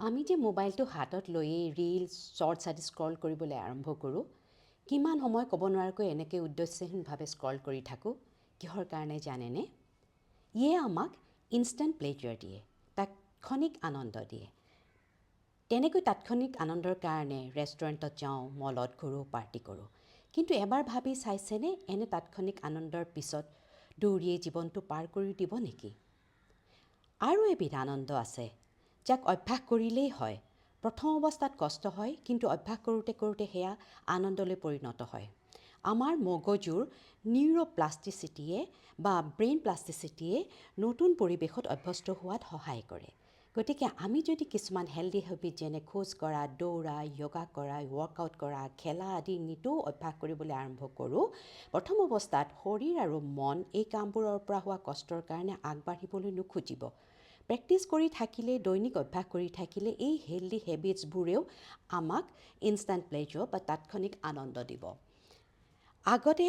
আমি যে মোবাইলটো হাতত লৈয়ে ৰিলছ শ্বৰ্টছ আদি স্ক্ৰল কৰিবলৈ আৰম্ভ কৰোঁ, কিমান সময় ক'ব নোৱাৰাকৈ এনেকৈ উদ্দেশ্যহীনভাৱে স্ক্ৰল কৰি থাকোঁ, কিহৰ কাৰণে জানেনে? ইয়ে আমাক ইনষ্টেণ্ট প্লেজাৰ দিয়ে, তাৎক্ষণিক আনন্দ দিয়ে। তেনেকৈ তাৎক্ষণিক আনন্দৰ কাৰণে ৰেষ্টুৰেণ্টত যাওঁ, মলত ঘূৰোঁ, পাৰ্টি কৰোঁ। কিন্তু এবাৰ ভাবি চাইছেনে এনে তাৎক্ষণিক আনন্দৰ পিছত দৌৰিয়ে জীৱনটো পাৰ কৰি দিব নেকি? আৰু এবিধ আনন্দ আছে, যাক অভ্যাস কৰিলেই হয়। প্ৰথম অৱস্থাত কষ্ট হয়, কিন্তু অভ্যাস কৰোঁতে কৰোঁতে সেয়া আনন্দলৈ পৰিণত হয়। আমাৰ মগজুৰ নিউৰ'প্লাষ্টিচিটিয়ে বা ব্ৰেইন প্লাষ্টিচিটিয়ে নতুন পৰিৱেশত অভ্যস্ত হোৱাত সহায় কৰে। গতিকে আমি যদি কিছুমান হেল্ডি হেবিট যেনে খোজ কঢ়া, দৌৰা, য়োগা কৰা, ৱৰ্কআউট কৰা, খেলা আদি নিতৌ অভ্যাস কৰিবলৈ আৰম্ভ কৰোঁ, প্ৰথম অৱস্থাত শৰীৰ আৰু মন এই কামবোৰৰ পৰা হোৱা কষ্টৰ কাৰণে আগবাঢ়িবলৈ নোখুজিব। প্ৰেক্টিছ কৰি থাকিলে, দৈনিক অভ্যাস কৰি থাকিলে এই হেল্ডি হেবিটছবোৰেও আমাক ইনষ্টেণ্ট প্লেজাৰ বা তাৎক্ষণিক আনন্দ দিব। আগতে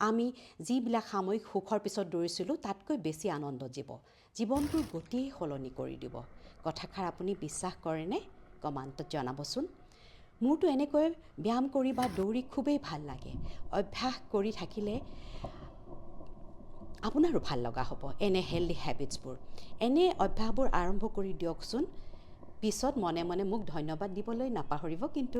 আমি যিবিলাক সাময়িক সুখৰ পিছত দৌৰিছিলোঁ, তাতকৈ বেছি আনন্দ দিব। জীৱনটোৰ গতিয়ে সলনি কৰি দিব। কথাষাৰ আপুনি বিশ্বাস কৰেনে? কমেণ্টত জনাবচোন। মোৰতো এনেকৈ ব্যায়াম কৰি বা দৌৰি খুবেই ভাল লাগে। অভ্যাস কৰি থাকিলে আপোনাৰো ভাল লগা হ'ব এনে হেল্ডি হেবিটছবোৰ। এনে অভ্যাসবোৰ আৰম্ভ কৰি দিয়কচোন। পিছত মনে মনে মোক ধন্যবাদ দিবলৈ নাপাহৰিব কিন্তু